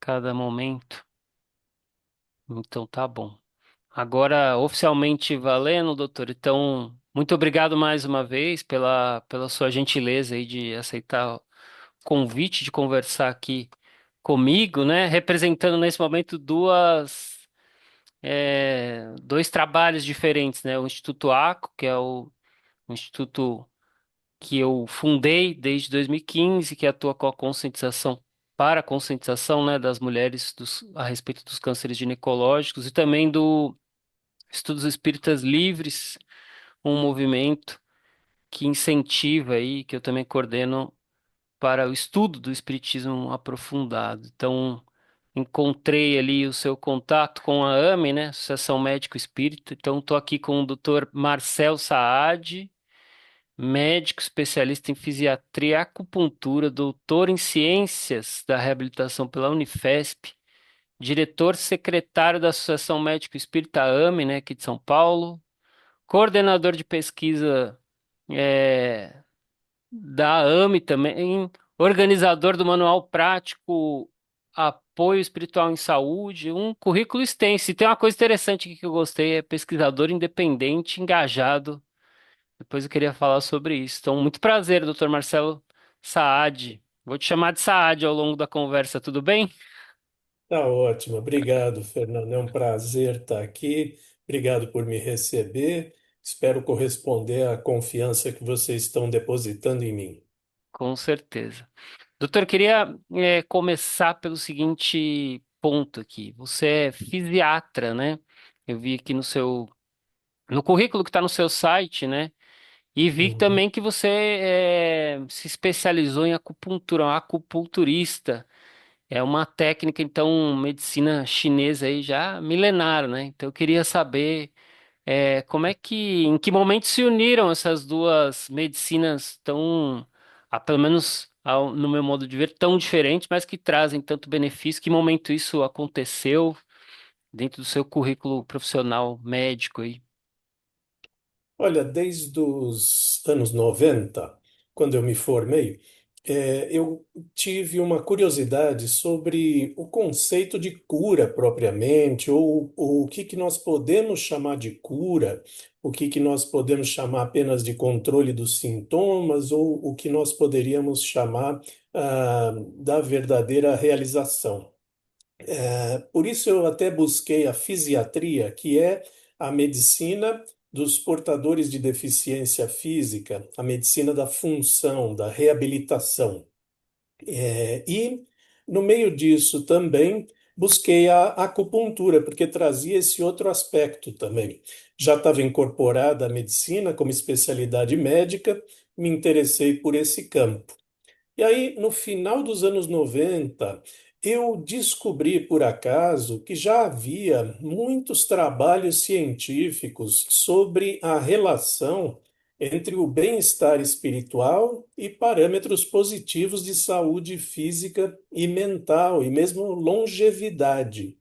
cada momento. Então tá bom. Agora, oficialmente valendo, doutor. Então, muito obrigado mais uma vez pela sua gentileza aí de aceitar o convite de conversar aqui comigo, né? Representando nesse momento dois trabalhos diferentes, né? O Instituto ACO, que é o instituto que eu fundei desde 2015, que atua com a conscientização para a conscientização, né, das mulheres a respeito dos cânceres ginecológicos e também do Estudos Espíritas Livres, um movimento que incentiva aí, que eu também coordeno para o estudo do espiritismo aprofundado. Então, encontrei ali o seu contato com a AME, né, Associação Médico Espírita. Então, estou aqui com o Dr. Marcel Saad, médico especialista em fisiatria e acupuntura, doutor em ciências da reabilitação pela Unifesp, diretor secretário da Associação Médico Espírita AME, né, aqui de São Paulo, coordenador de pesquisa é, da AME também, organizador do Manual Prático Apoio Espiritual em Saúde, um currículo extenso. E tem uma coisa interessante aqui que eu gostei, é pesquisador independente, engajado. Depois eu queria falar sobre isso. Então, muito prazer, doutor Marcelo Saad. Vou te chamar de Saad ao longo da conversa, tudo bem? Tá ótimo, obrigado, Fernando. É um prazer estar aqui. Obrigado por me receber. Espero corresponder à confiança que vocês estão depositando em mim. Com certeza. Doutor, eu queria começar pelo seguinte ponto aqui. Você é fisiatra, né? Eu vi aqui no currículo que está no seu site, né? E vi Uhum. também que você se especializou em acupuntura, um acupunturista. É uma técnica, então, medicina chinesa aí já milenar, né? Então eu queria saber em que momento se uniram essas duas medicinas tão, pelo menos no meu modo de ver, tão diferentes, mas que trazem tanto benefício. Que momento isso aconteceu dentro do seu currículo profissional médico aí? Olha, desde os anos 90, quando eu me formei, eu tive uma curiosidade sobre o conceito de cura propriamente, ou o que que nós podemos chamar de cura, o que que nós podemos chamar apenas de controle dos sintomas, ou o que nós poderíamos chamar, da verdadeira realização. Por isso eu até busquei a fisiatria, que é a medicina dos portadores de deficiência física, a medicina da função, da reabilitação. E no meio disso também busquei a acupuntura, porque trazia esse outro aspecto também. Já estava incorporada à medicina como especialidade médica, me interessei por esse campo. E aí, no final dos anos 90, eu descobri por acaso que já havia muitos trabalhos científicos sobre a relação entre o bem-estar espiritual e parâmetros positivos de saúde física e mental, e mesmo longevidade.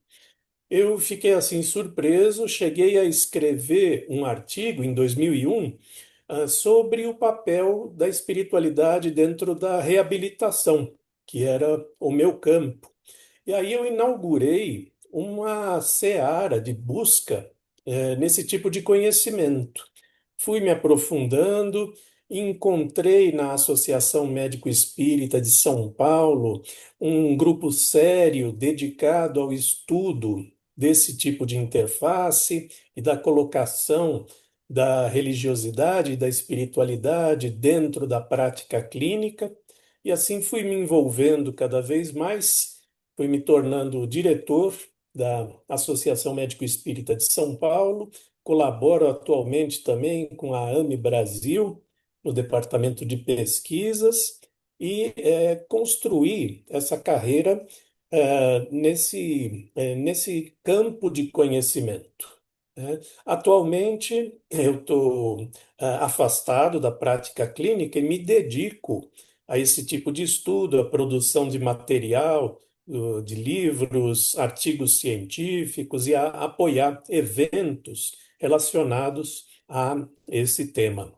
Eu fiquei assim surpreso, cheguei a escrever um artigo em 2001 sobre o papel da espiritualidade dentro da reabilitação, que era o meu campo. E aí eu inaugurei uma seara de busca nesse tipo de conhecimento. Fui me aprofundando, encontrei na Associação Médico Espírita de São Paulo um grupo sério dedicado ao estudo desse tipo de interface e da colocação da religiosidade e da espiritualidade dentro da prática clínica. E assim fui me envolvendo cada vez mais, fui me tornando diretor da Associação Médico Espírita de São Paulo. Colaboro atualmente também com a AME Brasil, no departamento de pesquisas, e construí essa carreira nesse campo de conhecimento, né? Atualmente, eu estou afastado da prática clínica e me dedico a esse tipo de estudo, a produção de material, de livros, artigos científicos e a apoiar eventos relacionados a esse tema.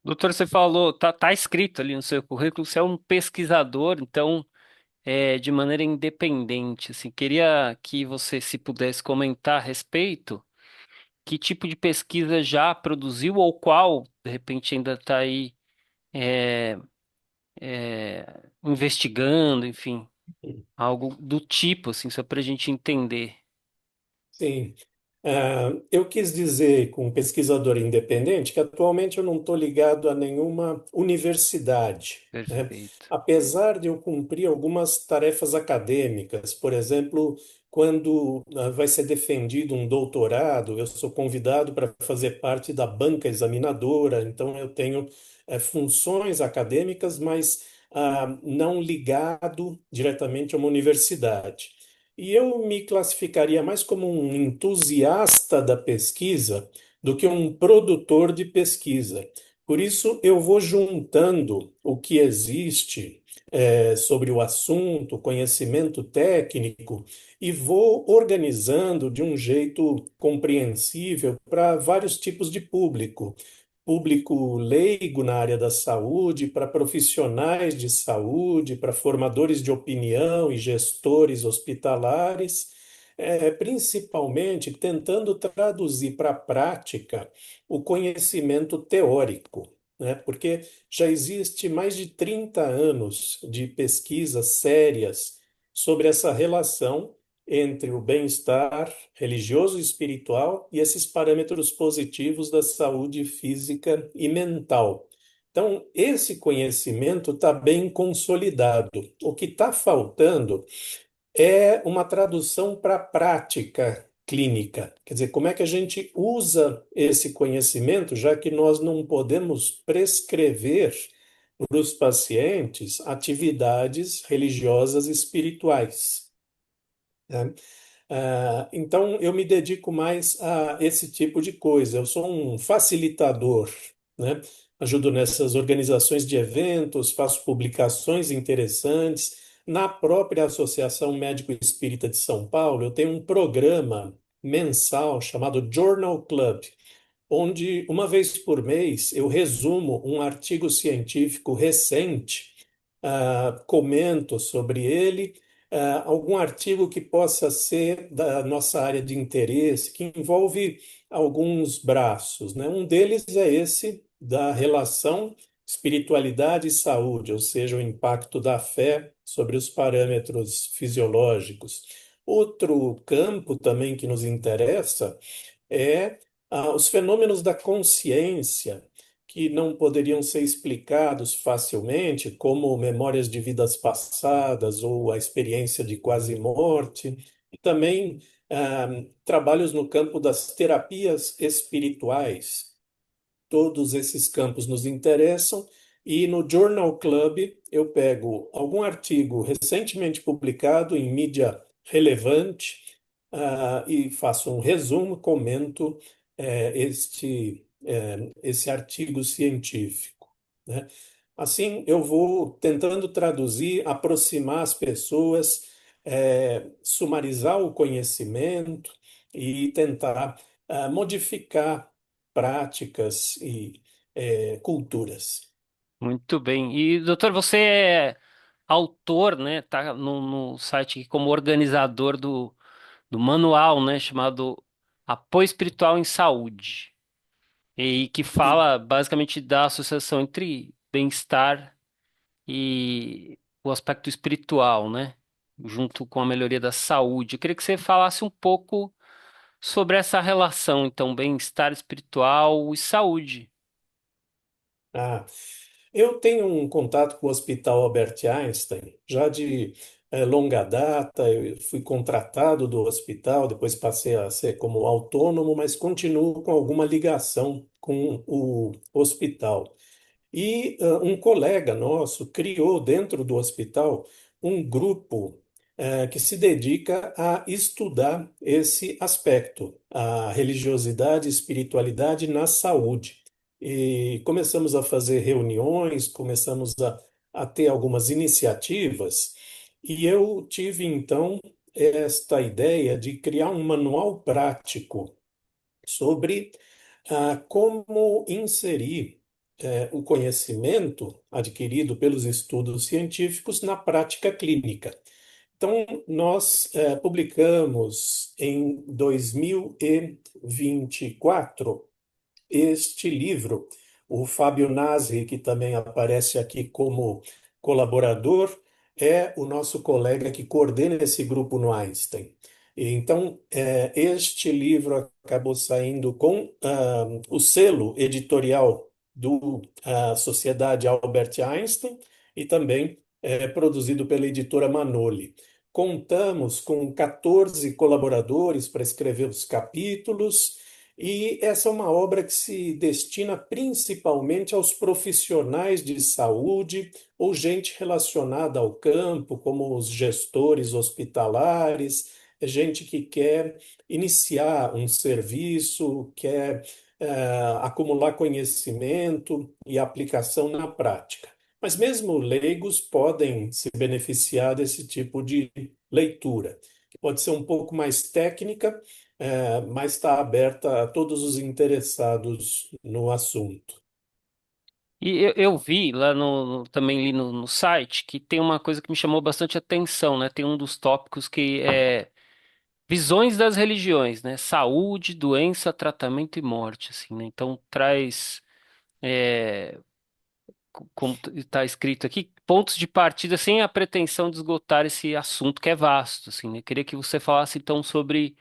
Doutor, você falou, tá escrito ali no seu currículo, você é um pesquisador, então. de maneira independente. Assim, queria que você, se pudesse comentar a respeito, que tipo de pesquisa já produziu ou qual, de repente, ainda está aí é, investigando, enfim, algo do tipo, assim, só para a gente entender. Sim. Eu quis dizer com pesquisador independente que atualmente eu não estou ligado a nenhuma universidade, né? Perfeito. Apesar de eu cumprir algumas tarefas acadêmicas, por exemplo, quando vai ser defendido um doutorado, eu sou convidado para fazer parte da banca examinadora, então eu tenho funções acadêmicas, mas não ligado diretamente a uma universidade. E eu me classificaria mais como um entusiasta da pesquisa do que um produtor de pesquisa. Por isso, eu vou juntando o que existe sobre o assunto, conhecimento técnico, e vou organizando de um jeito compreensível para vários tipos de público. Público leigo na área da saúde, para profissionais de saúde, para formadores de opinião e gestores hospitalares, principalmente tentando traduzir para a prática o conhecimento teórico, né? Porque já existe mais de 30 anos de pesquisas sérias sobre essa relação entre o bem-estar religioso e espiritual e esses parâmetros positivos da saúde física e mental. Então, esse conhecimento está bem consolidado. O que está faltando é uma tradução para a prática clínica. Quer dizer, como é que a gente usa esse conhecimento, já que nós não podemos prescrever para os pacientes atividades religiosas e espirituais, né? Então, eu me dedico mais a esse tipo de coisa. Eu sou um facilitador, né? Ajudo nessas organizações de eventos, faço publicações interessantes. Na própria Associação Médico Espírita de São Paulo, eu tenho um programa mensal chamado Journal Club, onde uma vez por mês eu resumo um artigo científico recente, comento sobre ele, algum artigo que possa ser da nossa área de interesse, que envolve alguns braços, né? Um deles é esse da relação espiritualidade e saúde, ou seja, o impacto da fé sobre os parâmetros fisiológicos. Outro campo também que nos interessa é os fenômenos da consciência, que não poderiam ser explicados facilmente, como memórias de vidas passadas ou a experiência de quase morte, e também trabalhos no campo das terapias espirituais. Todos esses campos nos interessam. E no Journal Club eu pego algum artigo recentemente publicado em mídia relevante, e faço um resumo, comento esse artigo científico, né? Assim, eu vou tentando traduzir, aproximar as pessoas, sumarizar o conhecimento e tentar modificar práticas e culturas. Muito bem. E, doutor, você é autor, né? Tá no site aqui como organizador do manual, né? Chamado Apoio Espiritual em Saúde. E que E, fala basicamente da associação entre bem-estar e o aspecto espiritual, né? Junto com a melhoria da saúde. Eu queria que você falasse um pouco sobre essa relação, então, bem-estar espiritual e saúde. ah, eu tenho um contato com o Hospital Albert Einstein, já de longa data. Eu fui contratado do hospital, depois passei a ser como autônomo, mas continuo com alguma ligação com o hospital. E um colega nosso criou dentro do hospital um grupo que se dedica a estudar esse aspecto, a religiosidade e espiritualidade na saúde. E começamos a fazer reuniões, começamos a ter algumas iniciativas, e eu tive então esta ideia de criar um manual prático sobre como inserir o conhecimento adquirido pelos estudos científicos na prática clínica. Então, nós publicamos em 2024 este livro. O Fábio Nasri, que também aparece aqui como colaborador, é o nosso colega que coordena esse grupo no Einstein. Então, este livro acabou saindo com o selo editorial do Sociedade Albert Einstein e também é produzido pela editora Manoli. Contamos com 14 colaboradores para escrever os capítulos, e essa é uma obra que se destina principalmente aos profissionais de saúde ou gente relacionada ao campo, como os gestores hospitalares, gente que quer iniciar um serviço, quer acumular conhecimento e aplicação na prática. Mas mesmo leigos podem se beneficiar desse tipo de leitura, que pode ser um pouco mais técnica, mas está aberta a todos os interessados no assunto. E eu vi lá também ali no site que tem uma coisa que me chamou bastante atenção, né? Tem um dos tópicos que é visões das religiões, né? Saúde, doença, tratamento e morte, assim, né? Então traz, é, como está escrito aqui, pontos de partida sem a pretensão de esgotar esse assunto que é vasto, assim, né? Queria que você falasse então sobre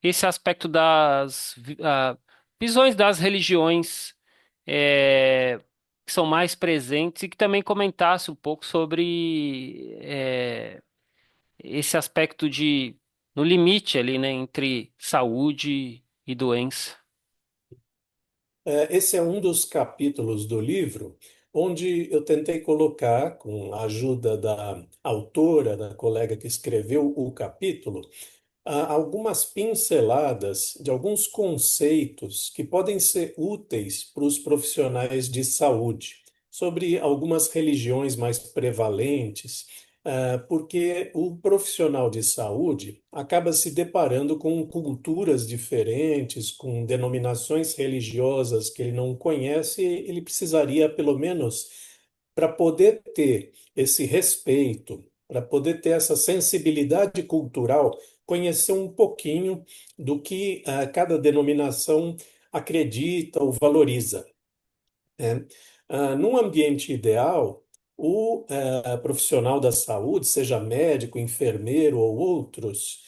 esse aspecto das visões das religiões que são mais presentes e que também comentasse um pouco sobre esse aspecto de no limite ali, né, entre saúde e doença. Esse é um dos capítulos do livro onde eu tentei colocar, com a ajuda da autora, da colega que escreveu o capítulo, algumas pinceladas de alguns conceitos que podem ser úteis para os profissionais de saúde, sobre algumas religiões mais prevalentes, porque o profissional de saúde acaba se deparando com culturas diferentes, com denominações religiosas que ele não conhece, e ele precisaria, pelo menos, para poder ter esse respeito, para poder ter essa sensibilidade cultural, conhecer um pouquinho do que cada denominação acredita ou valoriza, né? Num ambiente ideal, o profissional da saúde, seja médico, enfermeiro ou outros,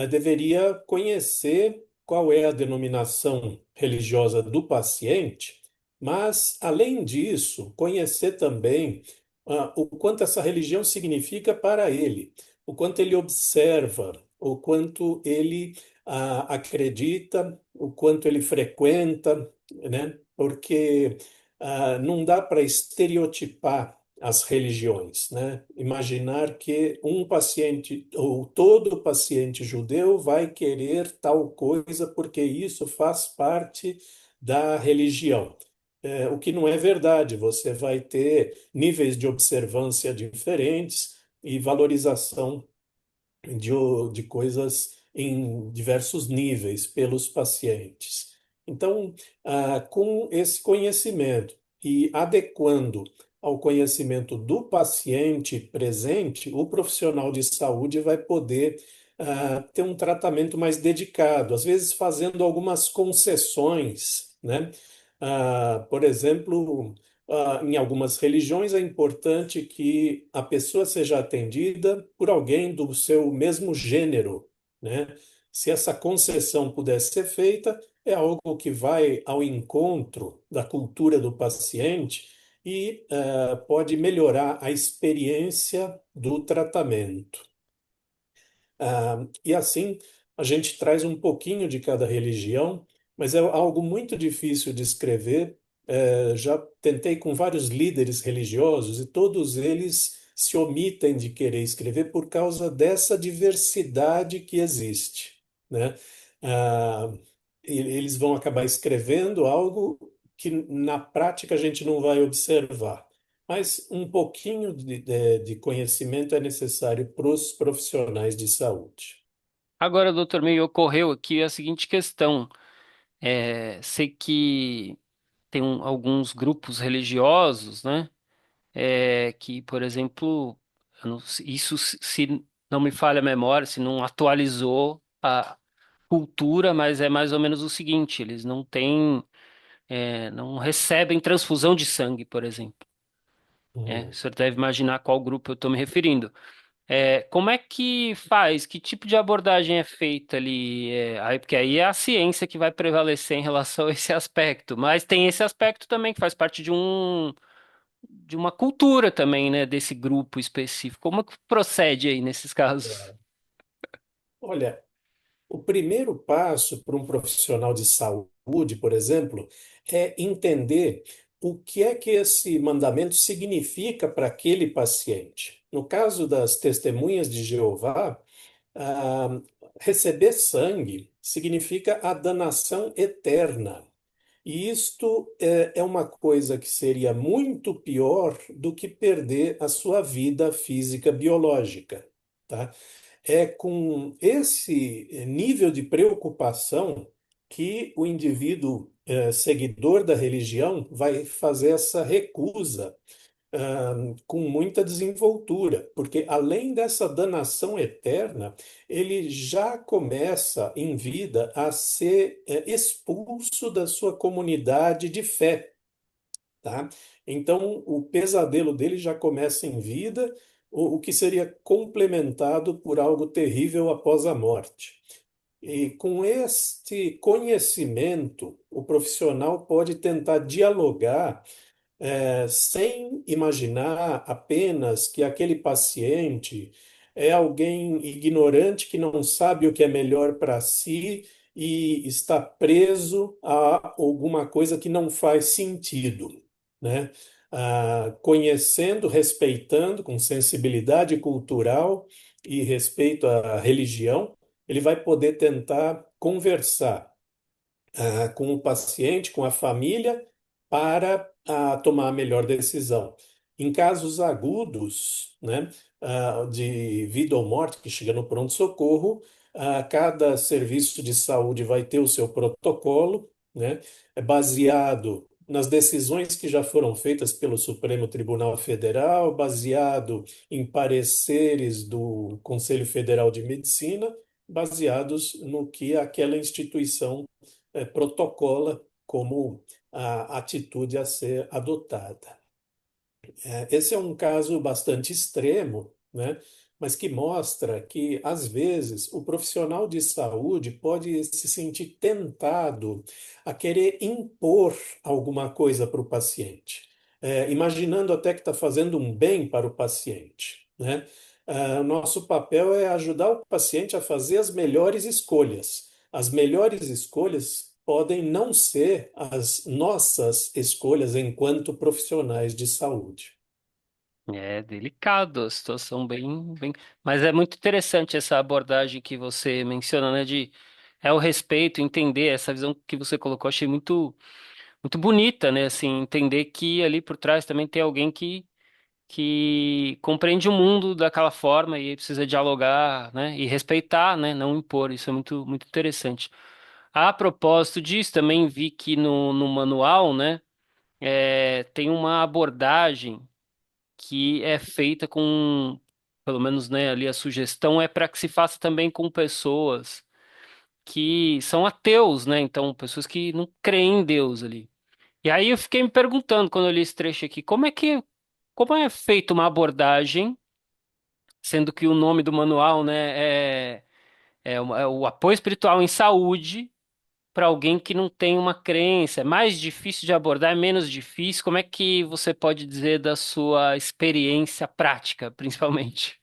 deveria conhecer qual é a denominação religiosa do paciente, mas, além disso, conhecer também o quanto essa religião significa para ele, o quanto ele observa, o quanto ele acredita, o quanto ele frequenta, né? Porque não dá para estereotipar as religiões, né? Imaginar que um paciente ou todo paciente judeu vai querer tal coisa porque isso faz parte da religião. O que não é verdade, você vai ter níveis de observância diferentes e valorização de coisas em diversos níveis pelos pacientes. Então, com esse conhecimento e adequando ao conhecimento do paciente presente, o profissional de saúde vai poder ter um tratamento mais dedicado, às vezes fazendo algumas concessões, né? Por exemplo, em algumas religiões é importante que a pessoa seja atendida por alguém do seu mesmo gênero, né? Se essa concessão puder ser feita, é algo que vai ao encontro da cultura do paciente e pode melhorar a experiência do tratamento. E assim, a gente traz um pouquinho de cada religião, mas é algo muito difícil de escrever. Já tentei com vários líderes religiosos e todos eles se omitem de querer escrever por causa dessa diversidade que existe, né? Ah, eles vão acabar escrevendo algo que na prática a gente não vai observar. Mas um pouquinho de conhecimento é necessário para os profissionais de saúde. Agora, doutor, me ocorreu aqui a seguinte questão. Sei que tem alguns grupos religiosos, né? Que, por exemplo, isso se não me falha a memória, se não atualizou a cultura, mas é mais ou menos o seguinte: eles não têm, não recebem transfusão de sangue, por exemplo. O Hum. senhor deve imaginar qual grupo eu estou me referindo. Como é que faz? Que tipo de abordagem é feita ali? Porque aí é a ciência que vai prevalecer em relação a esse aspecto, mas tem esse aspecto também que faz parte de uma cultura também, né, desse grupo específico. Como que procede aí nesses casos? Olha, o primeiro passo para um profissional de saúde, por exemplo, é entender o que é que esse mandamento significa para aquele paciente. No caso das testemunhas de Jeová, ah, receber sangue significa a danação eterna. E isto é uma coisa que seria muito pior do que perder a sua vida física biológica, tá? É com esse nível de preocupação que o indivíduo seguidor da religião vai fazer essa recusa com muita desenvoltura, porque além dessa danação eterna, ele já começa em vida a ser expulso da sua comunidade de fé, tá? Então, o pesadelo dele já começa em vida, o que seria complementado por algo terrível após a morte. E com este conhecimento, o profissional pode tentar dialogar sem imaginar apenas que aquele paciente é alguém ignorante que não sabe o que é melhor para si e está preso a alguma coisa que não faz sentido, né? Conhecendo, respeitando, com sensibilidade cultural e respeito à religião, ele vai poder tentar conversar com o paciente, com a família, para tomar a melhor decisão. Em casos agudos, né, de vida ou morte, que chega no pronto-socorro, cada serviço de saúde vai ter o seu protocolo, né, é baseado nas decisões que já foram feitas pelo Supremo Tribunal Federal, baseado em pareceres do Conselho Federal de Medicina, baseados no que aquela instituição protocola como a atitude a ser adotada. Esse é um caso bastante extremo, né? Mas que mostra que, às vezes, o profissional de saúde pode se sentir tentado a querer impor alguma coisa para o paciente, imaginando até que está fazendo um bem para o paciente, né? Nosso papel é ajudar o paciente a fazer as melhores escolhas. As melhores escolhas podem não ser as nossas escolhas enquanto profissionais de saúde. É delicado, a situação bem, mas é muito interessante essa abordagem que você menciona, né, de o respeito, entender essa visão que você colocou, achei muito bonita, né, assim, entender que ali por trás também tem alguém que compreende o mundo daquela forma e precisa dialogar, né, e respeitar, né, não impor. Isso é muito interessante. A propósito disso, também vi que no manual, né, tem uma abordagem que é feita com, pelo menos, né, ali a sugestão é para que se faça também com pessoas que são ateus, né, então pessoas que não creem em Deus ali. E aí eu fiquei me perguntando quando eu li esse trecho aqui, como é feita uma abordagem, sendo que o nome do manual, né, é o apoio espiritual em saúde para alguém que não tem uma crença. É mais difícil de abordar, é menos difícil. Como é que você pode dizer da sua experiência prática, principalmente?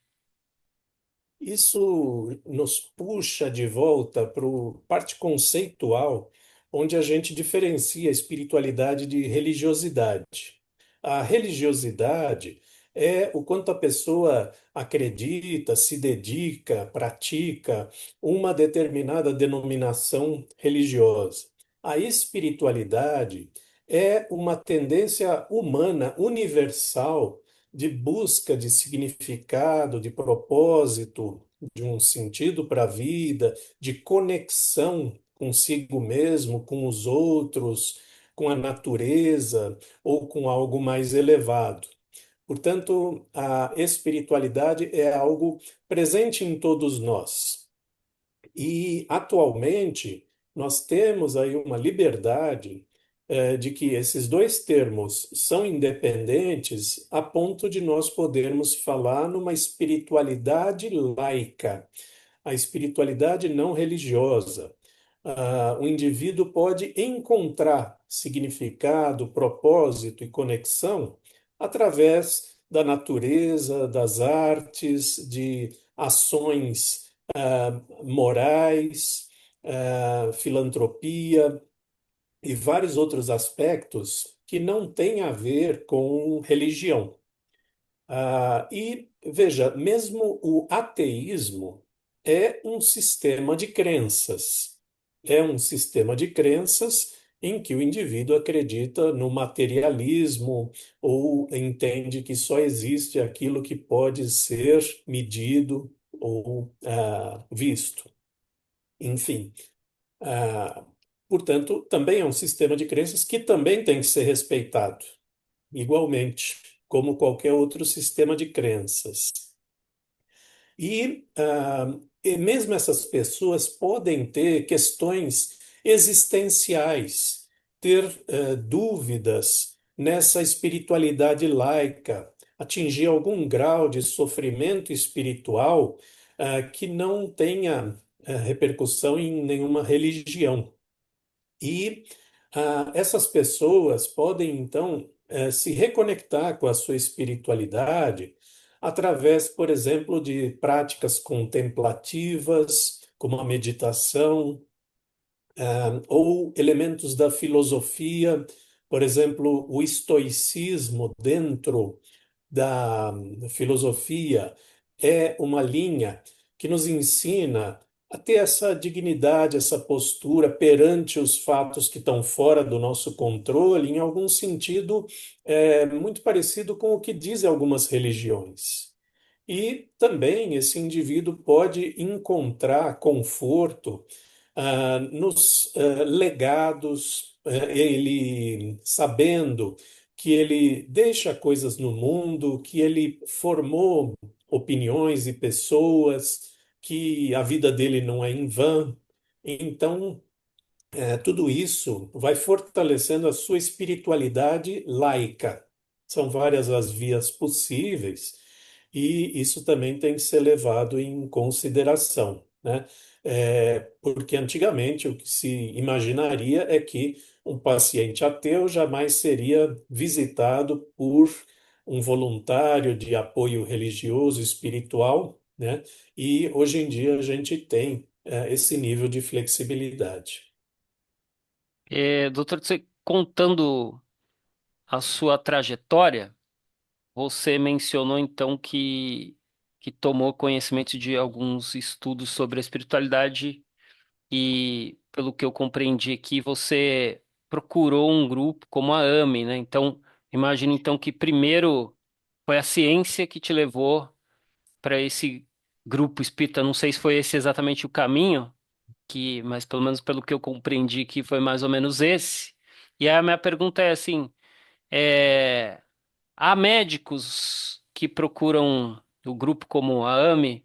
Isso nos puxa de volta para a parte conceitual, onde a gente diferencia espiritualidade de religiosidade. A religiosidade é o quanto a pessoa acredita, se dedica, pratica uma determinada denominação religiosa. A espiritualidade é uma tendência humana universal de busca de significado, de propósito, de um sentido para a vida, de conexão consigo mesmo, com os outros, com a natureza ou com algo mais elevado. Portanto, a espiritualidade é algo presente em todos nós. E, atualmente, nós temos aí uma liberdade, de que esses dois termos são independentes a ponto de nós podermos falar numa espiritualidade laica, a espiritualidade não religiosa. O indivíduo pode encontrar significado, propósito e conexão através da natureza, das artes, de ações morais, filantropia e vários outros aspectos que não têm a ver com religião. E veja, mesmo o ateísmo é um sistema de crenças. É um sistema de crenças em que o indivíduo acredita no materialismo ou entende que só existe aquilo que pode ser medido ou visto. Enfim, ah, portanto, também é um sistema de crenças que também tem que ser respeitado igualmente, como qualquer outro sistema de crenças. E mesmo essas pessoas podem ter questões existenciais, ter dúvidas nessa espiritualidade laica, atingir algum grau de sofrimento espiritual que não tenha repercussão em nenhuma religião. E essas pessoas podem, então, se reconectar com a sua espiritualidade através, por exemplo, de práticas contemplativas, como a meditação, ou elementos da filosofia, por exemplo, o estoicismo dentro da filosofia é uma linha que nos ensina a ter essa dignidade, essa postura perante os fatos que estão fora do nosso controle, em algum sentido, muito parecido com o que dizem algumas religiões. E também esse indivíduo pode encontrar conforto nos legados, ele sabendo que ele deixa coisas no mundo, que ele formou opiniões e pessoas, que a vida dele não é em vão. Então, tudo isso vai fortalecendo a sua espiritualidade laica. São várias as vias possíveis, e isso também tem que ser levado em consideração, né? Porque antigamente o que se imaginaria é que um paciente ateu jamais seria visitado por um voluntário de apoio religioso, espiritual, né? E hoje em dia a gente tem esse nível de flexibilidade. Doutor, você contando a sua trajetória, você mencionou então que tomou conhecimento de alguns estudos sobre a espiritualidade e, pelo que eu compreendi aqui, você procurou um grupo como a AME, né? Então, imagino então que primeiro foi a ciência que te levou para esse grupo espírita. Não sei se foi esse exatamente o caminho, mas pelo menos pelo que eu compreendi que foi mais ou menos esse. E aí a minha pergunta é assim, é, há médicos que procuram o grupo como a AME,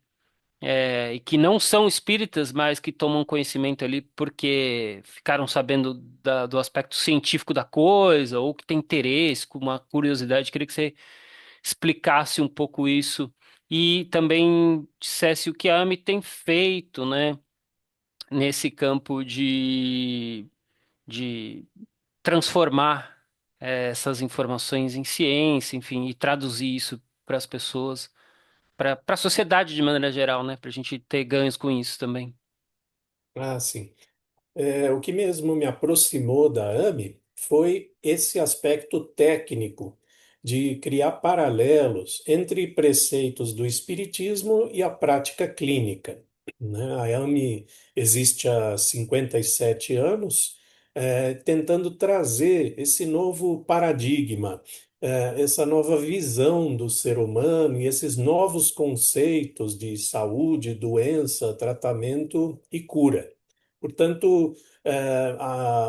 e que não são espíritas, mas que tomam conhecimento ali porque ficaram sabendo do aspecto científico da coisa, ou que tem interesse, com uma curiosidade. Queria que você explicasse um pouco isso e também dissesse o que a AME tem feito, né, nesse campo de transformar essas informações em ciência, enfim, e traduzir isso para as pessoas, para a sociedade de maneira geral, né, para a gente ter ganhos com isso também. Sim. O que mesmo me aproximou da AME foi esse aspecto técnico de criar paralelos entre preceitos do espiritismo e a prática clínica, né? A AME existe há 57 anos, tentando trazer esse novo paradigma, essa nova visão do ser humano e esses novos conceitos de saúde, doença, tratamento e cura. Portanto,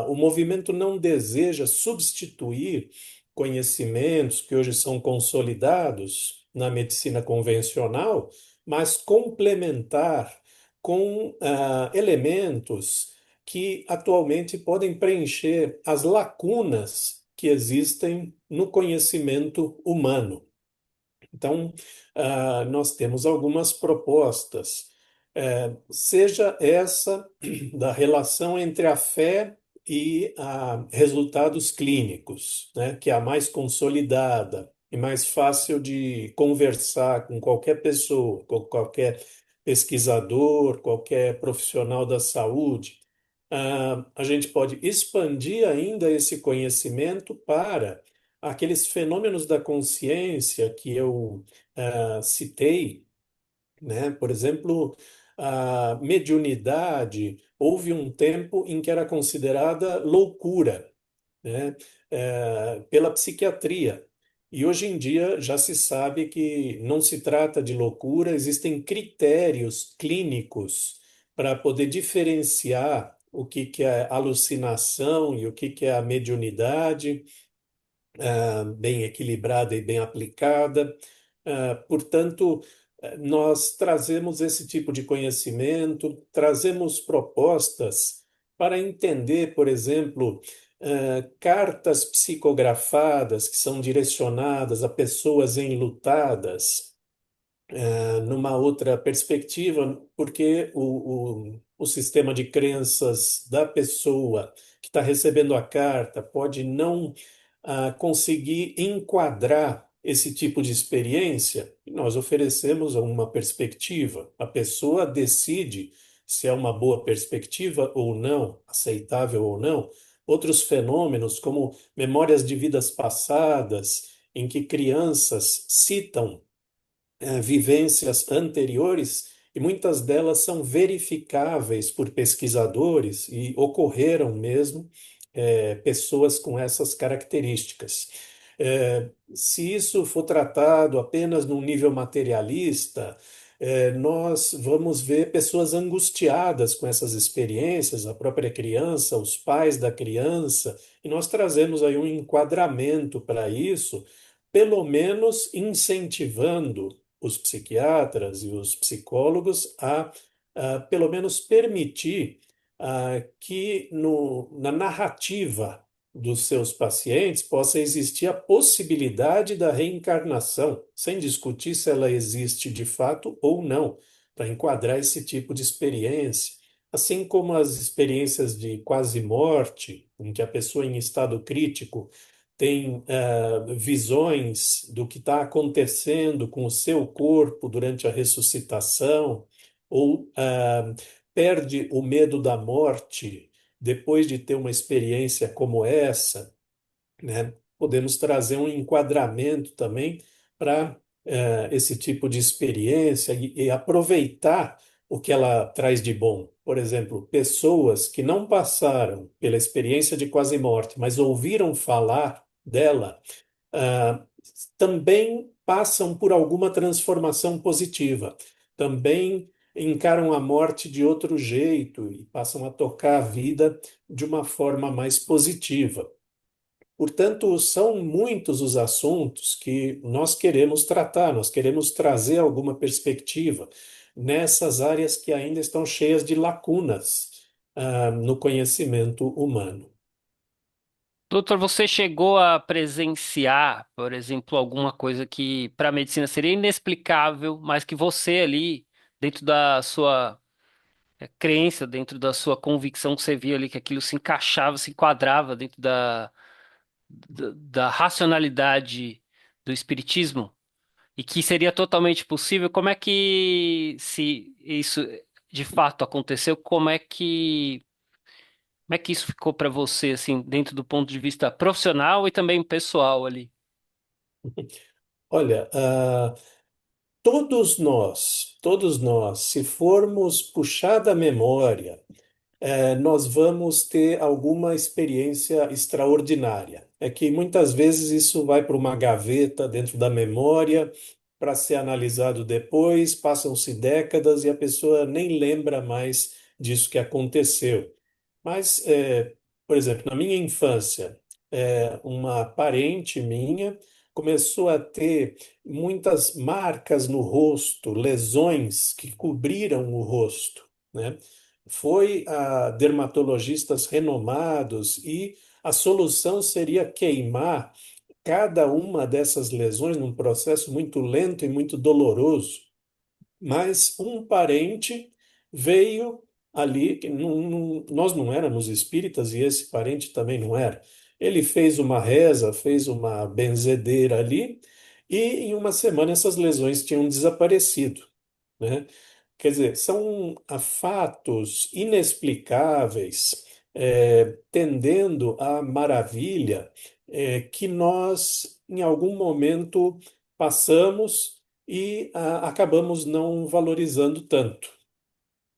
o movimento não deseja substituir conhecimentos que hoje são consolidados na medicina convencional, mas complementar com elementos que atualmente podem preencher as lacunas que existem no conhecimento humano. Então, nós temos algumas propostas, seja essa da relação entre a fé e resultados clínicos, né, que é a mais consolidada e mais fácil de conversar com qualquer pessoa, com qualquer pesquisador, qualquer profissional da saúde. A gente pode expandir ainda esse conhecimento para aqueles fenômenos da consciência que eu citei, né? Por exemplo, a mediunidade, houve um tempo em que era considerada loucura, né, pela psiquiatria. E hoje em dia já se sabe que não se trata de loucura, existem critérios clínicos para poder diferenciar o que que é alucinação e o que é a mediunidade, bem equilibrada e bem aplicada. Portanto, nós trazemos esse tipo de conhecimento, trazemos propostas para entender, por exemplo, cartas psicografadas que são direcionadas a pessoas enlutadas, numa outra perspectiva, porque o sistema de crenças da pessoa que está recebendo a carta pode não conseguir enquadrar esse tipo de experiência, e nós oferecemos uma perspectiva. A pessoa decide se é uma boa perspectiva ou não, aceitável ou não. Outros fenômenos, como memórias de vidas passadas, em que crianças citam vivências anteriores, e muitas delas são verificáveis por pesquisadores e ocorreram mesmo pessoas com essas características. Se isso for tratado apenas num nível materialista, nós vamos ver pessoas angustiadas com essas experiências, a própria criança, os pais da criança, e nós trazemos aí um enquadramento para isso, pelo menos incentivando os psiquiatras e os psicólogos pelo menos, permitir que na narrativa dos seus pacientes possa existir a possibilidade da reencarnação, sem discutir se ela existe de fato ou não, para enquadrar esse tipo de experiência. Assim como as experiências de quase morte, em que a pessoa em estado crítico tem visões do que está acontecendo com o seu corpo durante a ressuscitação, ou perde o medo da morte depois de ter uma experiência como essa, né? Podemos trazer um enquadramento também para esse tipo de experiência e aproveitar o que ela traz de bom. Por exemplo, pessoas que não passaram pela experiência de quase morte, mas ouviram falar dela, ah, também passam por alguma transformação positiva, também encaram a morte de outro jeito e passam a tocar a vida de uma forma mais positiva. Portanto, são muitos os assuntos que nós queremos tratar, nós queremos trazer alguma perspectiva nessas áreas que ainda estão cheias de lacunas, no conhecimento humano. Doutor, você chegou a presenciar, por exemplo, alguma coisa que para a medicina seria inexplicável, mas que você ali, dentro da sua crença, dentro da sua convicção, que você via ali que aquilo se encaixava, se enquadrava dentro da racionalidade do espiritismo e que seria totalmente possível? Como é que, se isso de fato aconteceu, como é que isso ficou para você, assim, dentro do ponto de vista profissional e também pessoal ali? Olha, todos nós, se formos puxar da memória, nós vamos ter alguma experiência extraordinária. É que muitas vezes isso vai para uma gaveta dentro da memória para ser analisado depois, passam-se décadas e a pessoa nem lembra mais disso que aconteceu. Mas, por exemplo, na minha infância, uma parente minha começou a ter muitas marcas no rosto, lesões que cobriram o rosto, né? Foi a dermatologistas renomados e a solução seria queimar cada uma dessas lesões num processo muito lento e muito doloroso. Mas um parente veio ali, que nós não éramos espíritas e esse parente também não era. Ele fez uma reza, fez uma benzedeira ali, e em uma semana essas lesões tinham desaparecido, né? Quer dizer, são fatos inexplicáveis, tendendo à maravilha, que nós, em algum momento, passamos e acabamos não valorizando tanto,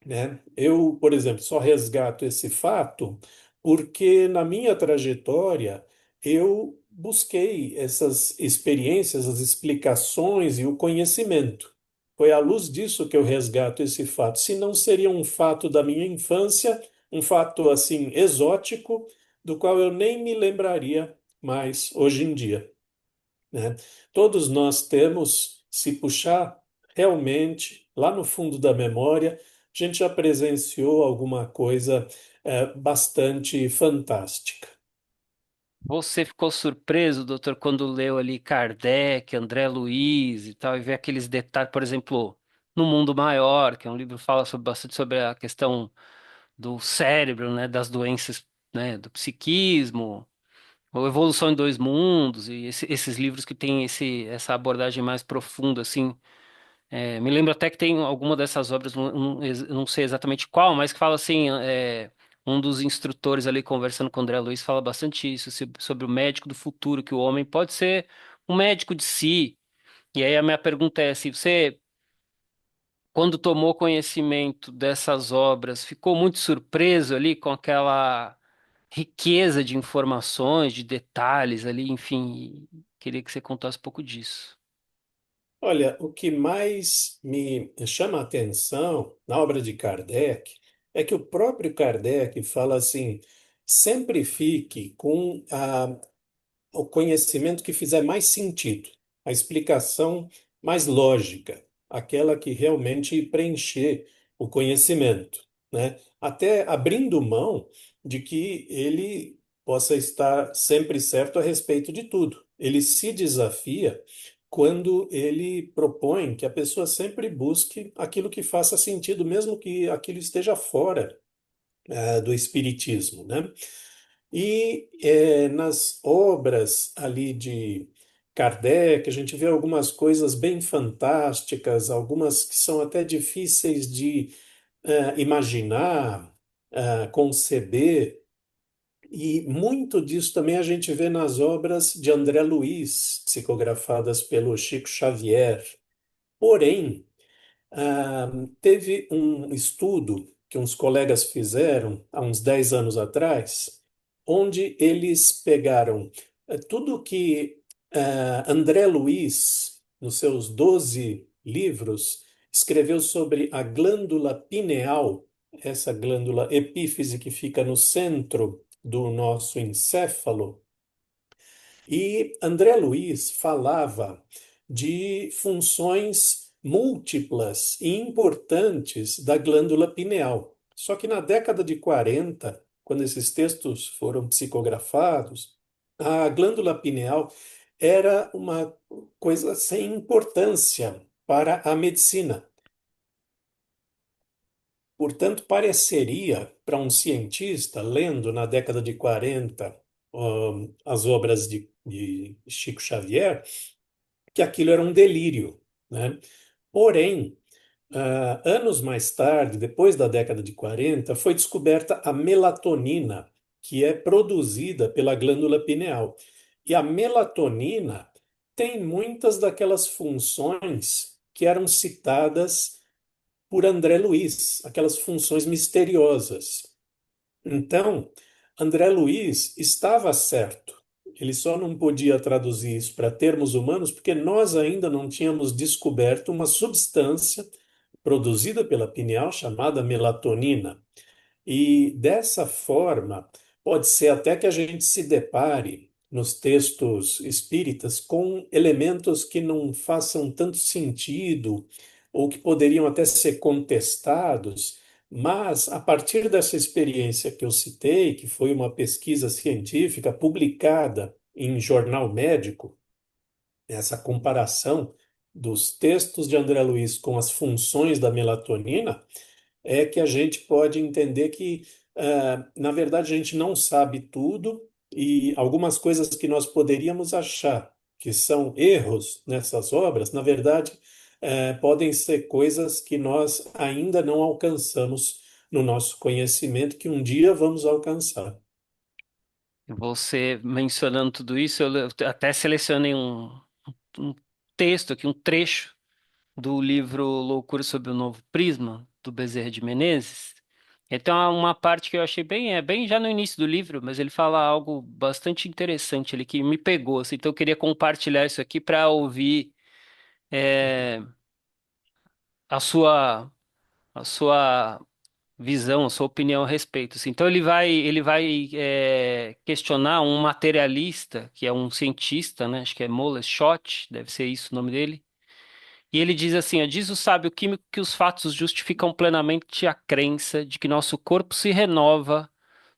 né? Eu, por exemplo, só resgato esse fato porque na minha trajetória eu busquei essas experiências, as explicações e o conhecimento. Foi à luz disso que eu resgato esse fato. Se não seria um fato da minha infância, um fato assim exótico, do qual eu nem me lembraria mais hoje em dia, né? Todos nós temos, se puxar realmente lá no fundo da memória, a gente já presenciou alguma coisa bastante fantástica. Você ficou surpreso, doutor, quando leu ali Kardec, André Luiz e tal, e vê aqueles detalhes, por exemplo, No Mundo Maior, que é um livro que fala bastante sobre a questão do cérebro, né, das doenças, né, do psiquismo, ou Evolução em Dois Mundos, e esses livros que têm essa abordagem mais profunda, assim. Me lembro até que tem alguma dessas obras, não sei exatamente qual, mas que fala assim, um dos instrutores ali conversando com o André Luiz fala bastante isso, sobre o médico do futuro, que o homem pode ser um médico de si. E aí a minha pergunta é, se você, quando tomou conhecimento dessas obras, ficou muito surpreso ali com aquela riqueza de informações, de detalhes ali, enfim, e queria que você contasse um pouco disso. Olha, o que mais me chama a atenção na obra de Kardec é que o próprio Kardec fala assim: sempre fique com o conhecimento que fizer mais sentido, a explicação mais lógica, aquela que realmente preencher o conhecimento, né? Até abrindo mão de que ele possa estar sempre certo a respeito de tudo. Ele se desafia quando ele propõe que a pessoa sempre busque aquilo que faça sentido, mesmo que aquilo esteja fora, do espiritismo, né? E nas obras ali de Kardec, a gente vê algumas coisas bem fantásticas, algumas que são até difíceis de imaginar, conceber, e muito disso também a gente vê nas obras de André Luiz, psicografadas pelo Chico Xavier. Porém, teve um estudo que uns colegas fizeram há uns 10 anos atrás, onde eles pegaram tudo que André Luiz, nos seus 12 livros, escreveu sobre a glândula pineal, essa glândula epífise que fica no centro do nosso encéfalo, e André Luiz falava de funções múltiplas e importantes da glândula pineal. Só que na década de 40, quando esses textos foram psicografados, a glândula pineal era uma coisa sem importância para a medicina. Portanto, pareceria para um cientista, lendo na década de 40 as obras de Chico Xavier, que aquilo era um delírio, né? Porém, anos mais tarde, depois da década de 40, foi descoberta a melatonina, que é produzida pela glândula pineal. E a melatonina tem muitas daquelas funções que eram citadas por André Luiz, aquelas funções misteriosas. Então, André Luiz estava certo. Ele só não podia traduzir isso para termos humanos porque nós ainda não tínhamos descoberto uma substância produzida pela pineal chamada melatonina. E dessa forma, pode ser até que a gente se depare nos textos espíritas com elementos que não façam tanto sentido ou que poderiam até ser contestados, mas a partir dessa experiência que eu citei, que foi uma pesquisa científica publicada em jornal médico, essa comparação dos textos de André Luiz com as funções da melatonina, é que a gente pode entender que, na verdade, a gente não sabe tudo e algumas coisas que nós poderíamos achar que são erros nessas obras, na verdade, podem ser coisas que nós ainda não alcançamos no nosso conhecimento, que um dia vamos alcançar. Você mencionando tudo isso, até selecionei um texto aqui, um trecho do livro Loucura sob o Novo Prisma, do Bezerra de Menezes. Então, há uma parte que eu achei bem, é bem já no início do livro, mas ele fala algo bastante interessante ali que me pegou, assim. Então, eu queria compartilhar isso aqui para ouvir é, a sua visão, a sua opinião a respeito, assim. Então, ele vai questionar um materialista, que é um cientista, né? Acho que é Moleschott, deve ser isso o nome dele. E ele diz assim, ó, diz o sábio químico que os fatos justificam plenamente a crença de que nosso corpo se renova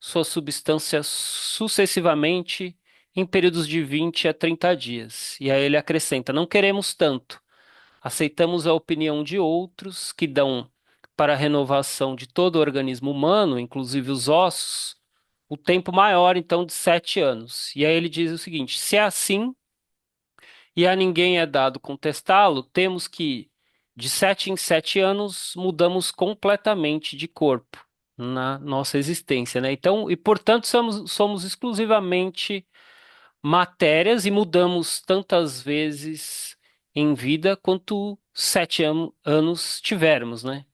sua substância sucessivamente em períodos de 20 a 30 dias. E aí ele acrescenta, não queremos tanto. Aceitamos a opinião de outros que dão para a renovação de todo o organismo humano, inclusive os ossos, o tempo maior, então, de 7 anos. E aí ele diz o seguinte, se é assim e a ninguém é dado contestá-lo, temos que, de 7 em 7 anos, mudamos completamente de corpo na nossa existência, né? Então, e portanto, somos exclusivamente matérias e mudamos tantas vezes em vida quanto 7 anos tivermos, né?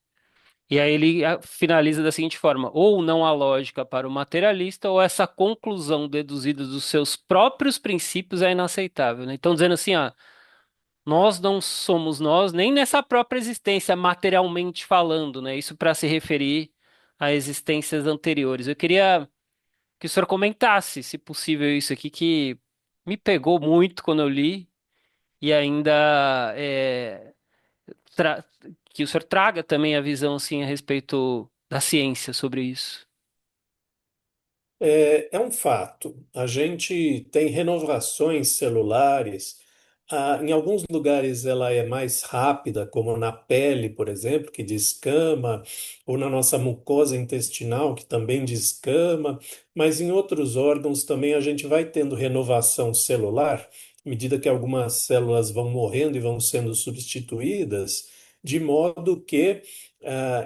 E aí ele finaliza da seguinte forma: ou não há lógica para o materialista, ou essa conclusão deduzida dos seus próprios princípios é inaceitável, né? Então, dizendo assim, nós não somos nós, nem nessa própria existência, materialmente falando, né? Isso para se referir a existências anteriores. Eu queria que o senhor comentasse, se possível, isso aqui, que me pegou muito quando eu li, e ainda tra- que o senhor traga também a visão, assim, a respeito da ciência sobre isso. É um fato. A gente tem renovações celulares. Em alguns lugares ela é mais rápida, como na pele, por exemplo, que descama, ou na nossa mucosa intestinal, que também descama, mas em outros órgãos também a gente vai tendo renovação celular, à medida que algumas células vão morrendo e vão sendo substituídas, de modo que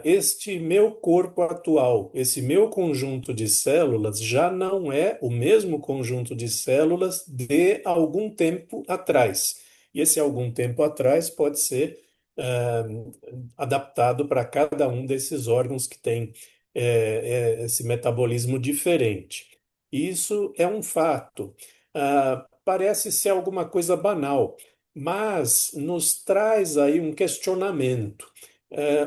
este meu corpo atual, esse meu conjunto de células, já não é o mesmo conjunto de células de algum tempo atrás. E esse algum tempo atrás pode ser ah, adaptado para cada um desses órgãos que tem esse metabolismo diferente. Isso é um fato. Parece ser alguma coisa banal, mas nos traz aí um questionamento.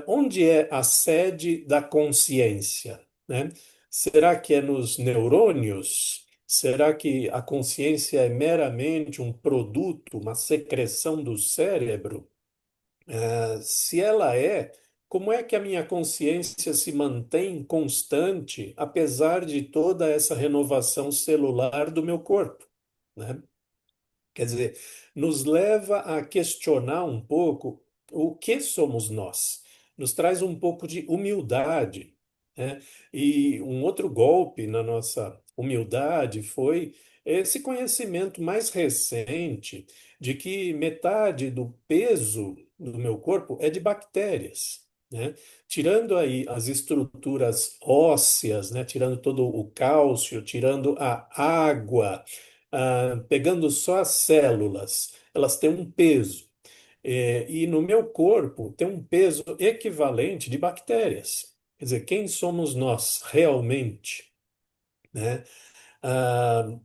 Onde é a sede da consciência, né? Será que é nos neurônios? Será que a consciência é meramente um produto, uma secreção do cérebro? Se ela é, como é que a minha consciência se mantém constante, apesar de toda essa renovação celular do meu corpo, né? Quer dizer, nos leva a questionar um pouco o que somos nós. Nos traz um pouco de humildade, né? E um outro golpe na nossa humildade foi esse conhecimento mais recente de que metade do peso do meu corpo é de bactérias, né? Tirando aí as estruturas ósseas, né? Tirando todo o cálcio, tirando a água, pegando só as células, elas têm um peso. E no meu corpo tem um peso equivalente de bactérias. Quer dizer, quem somos nós realmente, né? Ah,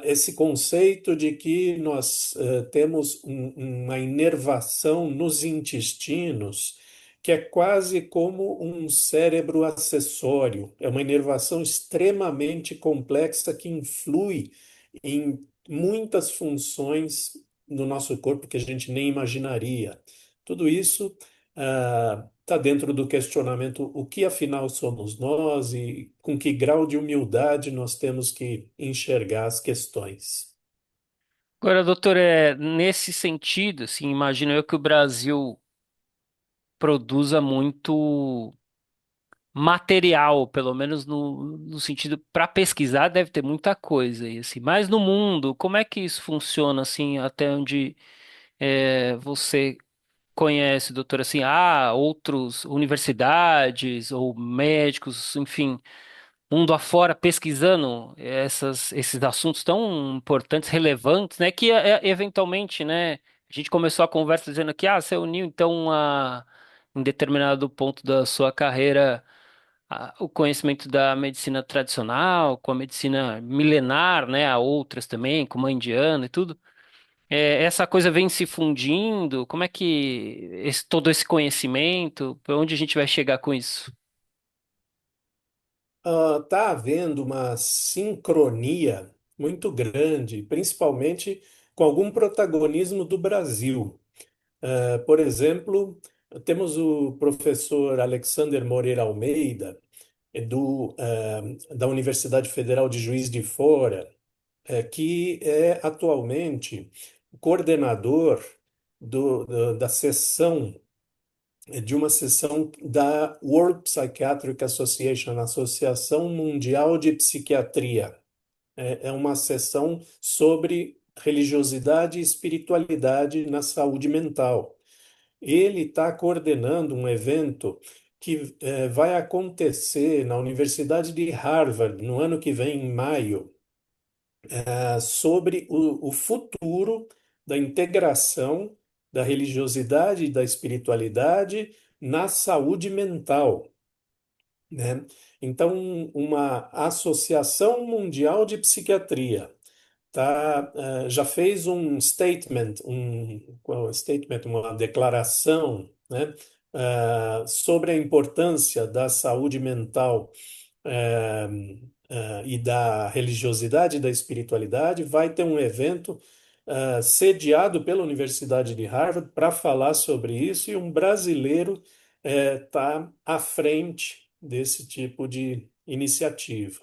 Esse conceito de que nós temos uma inervação nos intestinos que é quase como um cérebro acessório. É uma inervação extremamente complexa que influi em muitas funções no nosso corpo que a gente nem imaginaria. Tudo isso está dentro do questionamento o que afinal somos nós e com que grau de humildade nós temos que enxergar as questões. Agora, doutor, nesse sentido, assim, imagino eu que o Brasil produza muito material, pelo menos no sentido para pesquisar deve ter muita coisa aí, assim. Mas no mundo, como é que isso funciona, assim, até onde você conhece, doutor, assim, outras universidades ou médicos, enfim, mundo afora pesquisando esses assuntos tão importantes, relevantes, né, que eventualmente, né, a gente começou a conversa dizendo que, você uniu então em determinado ponto da sua carreira o conhecimento da medicina tradicional com a medicina milenar, né, a outras também, como a indiana e tudo. Essa coisa vem se fundindo, como é que todo esse conhecimento, para onde a gente vai chegar com isso? Está havendo uma sincronia muito grande, principalmente com algum protagonismo do Brasil. Por exemplo, temos o professor Alexander Moreira Almeida, da Universidade Federal de Juiz de Fora, que é atualmente coordenador da seção, de uma seção da World Psychiatric Association, Associação Mundial de Psiquiatria. É uma seção sobre religiosidade e espiritualidade na saúde mental. Ele está coordenando um evento que vai acontecer na Universidade de Harvard no ano que vem, em maio, sobre o futuro da integração da religiosidade e da espiritualidade na saúde mental, né? Então, uma Associação Mundial de Psiquiatria já fez um statement, qual é o statement, uma declaração, né, sobre a importância da saúde mental eh, e da religiosidade e da espiritualidade. Vai ter um evento sediado pela Universidade de Harvard para falar sobre isso, e um brasileiro está à frente desse tipo de iniciativa.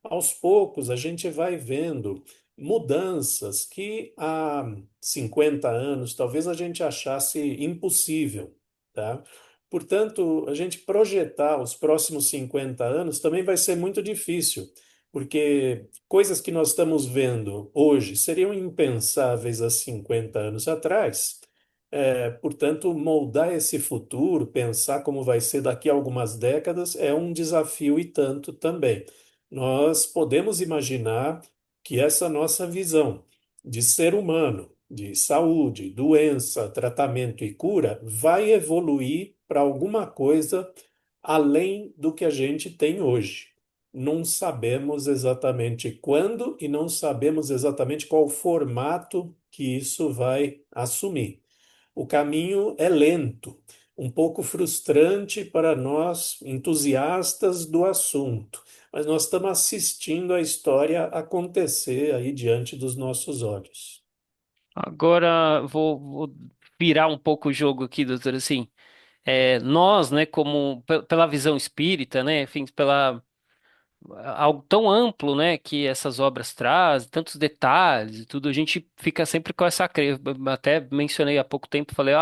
Aos poucos, a gente vai vendo mudanças que há 50 anos talvez a gente achasse impossível, tá? Portanto, a gente projetar os próximos 50 anos também vai ser muito difícil, porque coisas que nós estamos vendo hoje seriam impensáveis há 50 anos atrás. Portanto, moldar esse futuro, pensar como vai ser daqui a algumas décadas, é um desafio e tanto também. Nós podemos imaginar que essa nossa visão de ser humano, de saúde, doença, tratamento e cura, vai evoluir para alguma coisa além do que a gente tem hoje. Não sabemos exatamente quando e não sabemos exatamente qual formato que isso vai assumir. O caminho é lento, um pouco frustrante para nós entusiastas do assunto, mas nós estamos assistindo a história acontecer aí diante dos nossos olhos. Agora vou virar um pouco o jogo aqui, doutor, assim, nós, né, como pela visão espírita, né, enfim, pela algo tão amplo, né, que essas obras trazem, tantos detalhes e tudo, a gente fica sempre com essa crença. Até mencionei há pouco tempo, falei,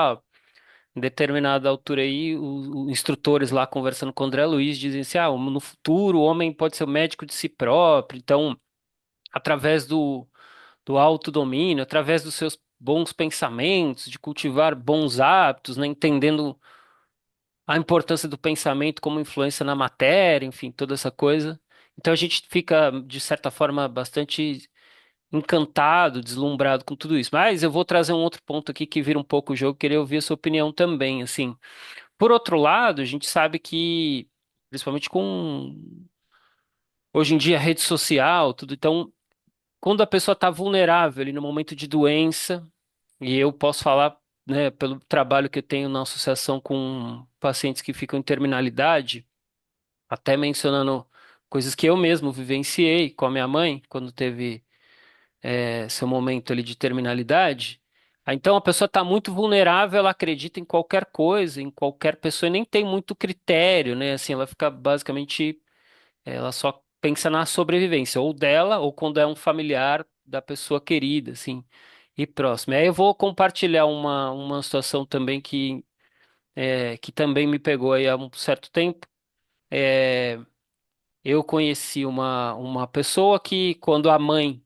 em determinada altura aí, os instrutores lá conversando com o André Luiz dizem assim, no futuro o homem pode ser o médico de si próprio, então, através do autodomínio, através dos seus bons pensamentos, de cultivar bons hábitos, né, entendendo a importância do pensamento como influência na matéria, enfim, toda essa coisa. Então a gente fica, de certa forma, bastante encantado, deslumbrado com tudo isso. Mas eu vou trazer um outro ponto aqui que vira um pouco o jogo, queria ouvir a sua opinião também, assim. Por outro lado, a gente sabe que, principalmente com hoje em dia rede social, tudo, então, quando a pessoa está vulnerável ali no momento de doença, e eu posso falar né, pelo trabalho que eu tenho na associação com pacientes que ficam em terminalidade, até mencionando coisas que eu mesmo vivenciei com a minha mãe, quando teve seu momento ali de terminalidade. Então a pessoa está muito vulnerável, ela acredita em qualquer coisa, em qualquer pessoa, e nem tem muito critério, né? Assim, ela fica basicamente, ela só pensa na sobrevivência, ou dela, ou quando é um familiar da pessoa querida, assim, e próximo. Aí eu vou compartilhar uma situação também que também me pegou aí há um certo tempo. É, eu conheci uma pessoa que, quando a mãe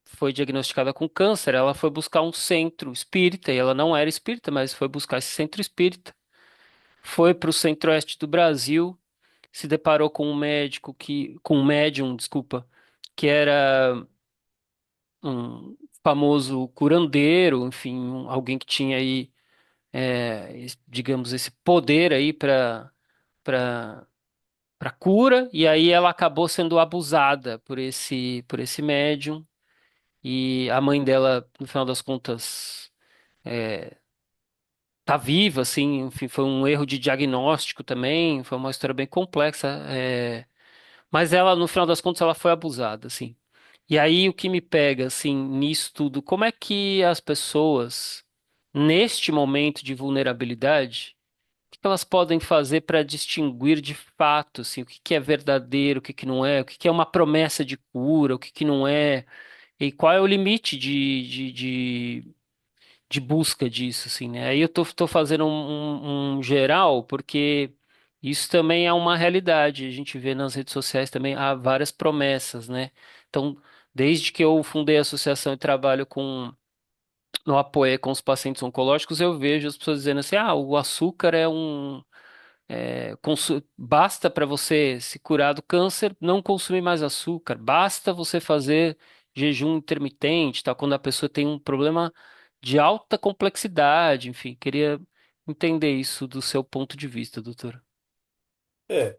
foi diagnosticada com câncer, ela foi buscar um centro espírita, e ela não era espírita, mas foi buscar esse centro espírita. Foi para o centro-oeste do Brasil, se deparou com um médico com um médium, desculpa, que era um famoso curandeiro, enfim, alguém que tinha aí, digamos, esse poder aí para para cura, e aí ela acabou sendo abusada por esse médium, e a mãe dela, no final das contas, tá viva, assim, enfim, foi um erro de diagnóstico também, foi uma história bem complexa, mas ela, no final das contas, ela foi abusada, assim. E aí o que me pega, assim, nisso tudo, como é que as pessoas, neste momento de vulnerabilidade, o que que elas podem fazer para distinguir de fato, assim, o que que é verdadeiro, o que que não é, o que que é uma promessa de cura, o que que não é, e qual é o limite de busca disso, assim, né? Aí eu tô fazendo um geral, porque isso também é uma realidade. A gente vê nas redes sociais também há várias promessas, né? Então, desde que eu fundei a associação e trabalho no apoio com os pacientes oncológicos, eu vejo as pessoas dizendo assim: ah, o açúcar basta para você se curar do câncer, não consumir mais açúcar. Basta você fazer jejum intermitente, tá? Quando a pessoa tem um problema de alta complexidade, enfim, queria entender isso do seu ponto de vista, doutor. É,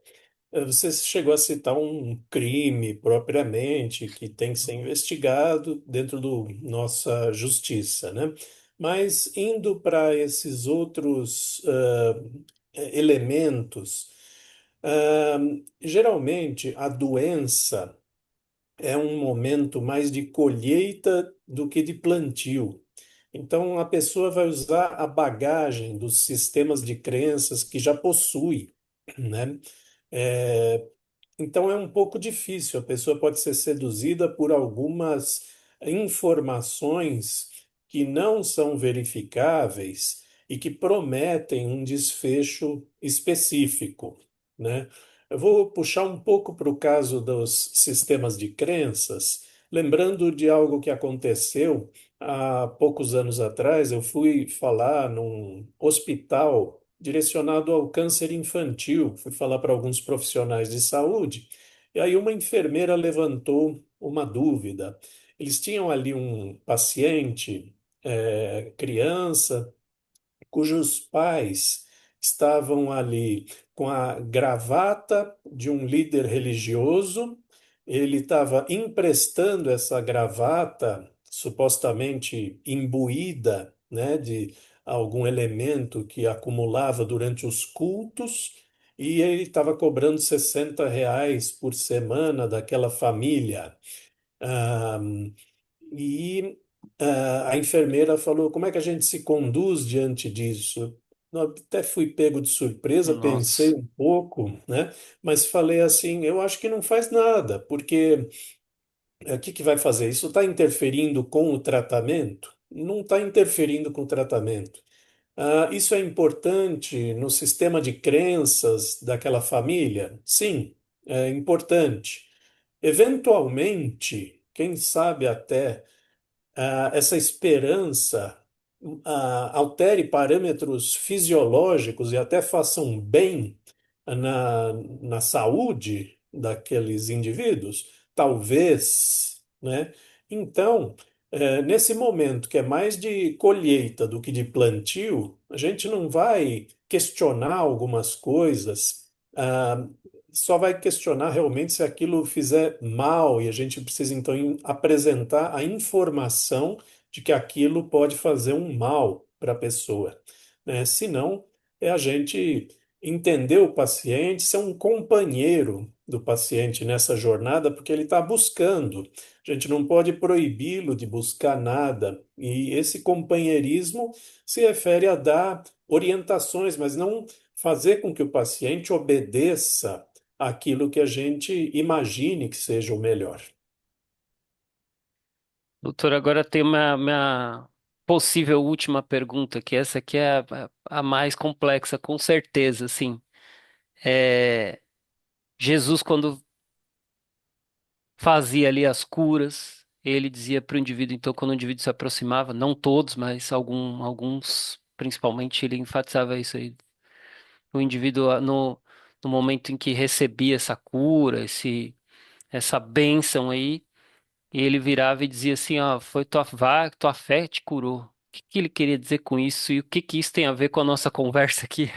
você chegou a citar um crime propriamente que tem que ser investigado dentro do nossa justiça, né? Mas indo para esses outros elementos, ah, geralmente a doença é um momento mais de colheita do que de plantio. Então, a pessoa vai usar a bagagem dos sistemas de crenças que já possui, né? É, então é um pouco difícil. A pessoa pode ser seduzida por algumas informações que não são verificáveis e que prometem um desfecho específico, né? Eu vou puxar um pouco para o caso dos sistemas de crenças, lembrando de algo que aconteceu há poucos anos atrás. Eu fui falar num hospital direcionado ao câncer infantil. Fui falar para alguns profissionais de saúde, e aí uma enfermeira levantou uma dúvida. Eles tinham ali um paciente, criança, cujos pais estavam ali com a gravata de um líder religioso. Ele estava emprestando essa gravata, supostamente imbuída, né, de algum elemento que acumulava durante os cultos, e ele estava cobrando R$ 60 por semana daquela família. Ah, e a enfermeira falou: como é que a gente se conduz diante disso? Eu até fui pego de surpresa, pensei Nossa, um pouco, né? Mas falei assim: eu acho que não faz nada, porque o que que vai fazer? Isso está interferindo com o tratamento? Não está interferindo com o tratamento. Isso é importante no sistema de crenças daquela família? Sim, é importante. Eventualmente, quem sabe até essa esperança altere parâmetros fisiológicos e até faça um bem na saúde daqueles indivíduos? Talvez, né? Então, nesse momento que é mais de colheita do que de plantio, a gente não vai questionar algumas coisas, só vai questionar realmente se aquilo fizer mal, e a gente precisa então apresentar a informação de que aquilo pode fazer um mal. para a pessoa, né? Se não, é a gente entender o paciente, ser um companheiro do paciente nessa jornada, porque ele está buscando. A gente não pode proibi-lo de buscar nada. E esse companheirismo se refere a dar orientações, mas não fazer com que o paciente obedeça aquilo que a gente imagine que seja o melhor. Doutor, agora tem uma minha possível última pergunta, que essa aqui é a mais complexa, com certeza, assim. É, Jesus, quando fazia ali as curas, ele dizia para o indivíduo, então, quando o indivíduo se aproximava, não todos, mas alguns, principalmente, ele enfatizava isso aí. O indivíduo, no momento em que recebia essa cura, essa bênção aí, e ele virava e dizia assim, ó, foi tua fé te curou. O que que ele queria dizer com isso e o que que isso tem a ver com a nossa conversa aqui?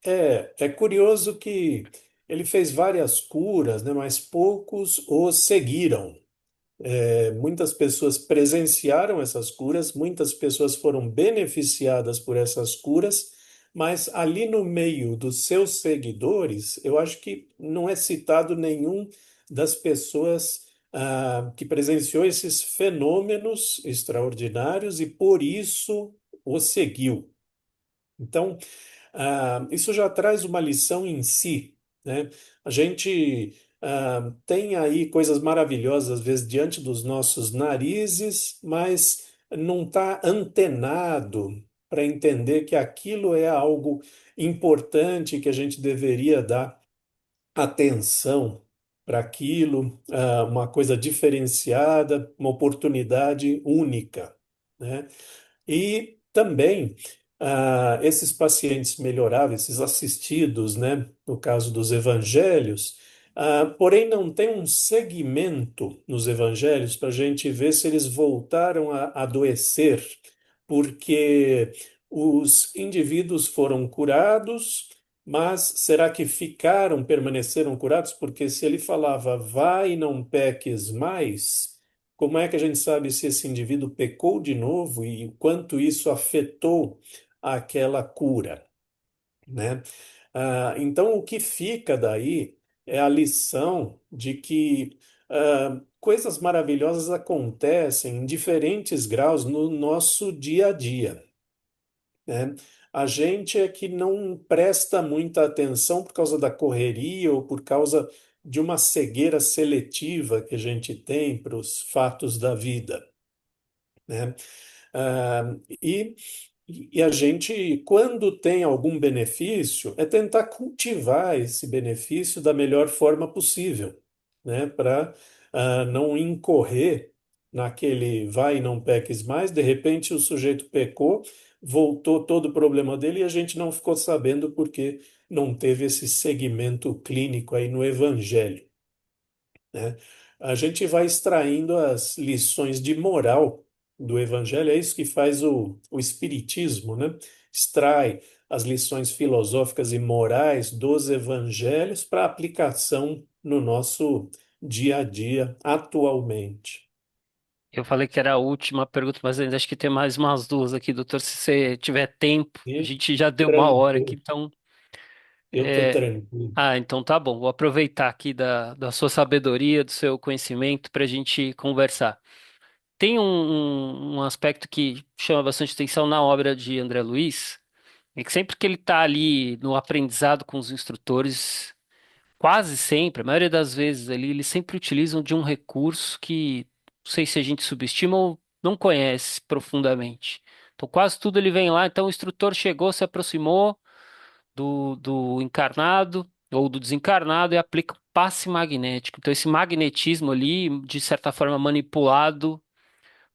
É curioso que ele fez várias curas, né, mas poucos o seguiram. Muitas pessoas presenciaram essas curas, muitas pessoas foram beneficiadas por essas curas, mas ali no meio dos seus seguidores, eu acho que não é citado nenhum das pessoas que presenciou esses fenômenos extraordinários e por isso o seguiu. Então, isso já traz uma lição em si, né? A gente tem aí coisas maravilhosas, às vezes, diante dos nossos narizes, mas não está antenado para entender que aquilo é algo importante, que a gente deveria dar atenção para aquilo, uma coisa diferenciada, uma oportunidade única, né? E também esses pacientes melhoravam, esses assistidos, né, no caso dos evangelhos, porém não tem um segmento nos evangelhos para a gente ver se eles voltaram a adoecer, porque os indivíduos foram curados, mas será que ficaram, permaneceram curados? Porque se ele falava, vai e não peques mais. Como é que a gente sabe se esse indivíduo pecou de novo e o quanto isso afetou aquela cura, né? Então, o que fica daí é a lição de que coisas maravilhosas acontecem em diferentes graus no nosso dia a dia, né? A gente é que não presta muita atenção por causa da correria ou por causa de uma cegueira seletiva que a gente tem para os fatos da vida, né? Ah, e, e a gente, quando tem algum benefício, é tentar cultivar esse benefício da melhor forma possível, né? Para não incorrer naquele vai e não peques mais, de repente o sujeito pecou, voltou todo o problema dele e a gente não ficou sabendo porque não teve esse segmento clínico aí no Evangelho, né? A gente vai extraindo as lições de moral do Evangelho, é isso que faz o Espiritismo, né? Extrai as lições filosóficas e morais dos Evangelhos para aplicação no nosso dia a dia atualmente. Eu falei que era a última pergunta, mas ainda acho que tem mais umas duas aqui, doutor, se você tiver tempo. A E gente já deu uma hora aqui, tranquilo, então. eu estou é, tranquilo. Então tá bom. Vou aproveitar aqui da sua sabedoria, do seu conhecimento para a gente conversar. Tem um aspecto que chama bastante atenção na obra de André Luiz, é que sempre que ele está ali no aprendizado com os instrutores, quase sempre, a maioria das vezes ali, eles sempre utilizam de um recurso que não sei se a gente subestima ou não conhece profundamente. Então, quase tudo ele vem lá, então o instrutor chegou, se aproximou do encarnado ou do desencarnado e aplica um passe magnético. Então, esse magnetismo ali, de certa forma manipulado,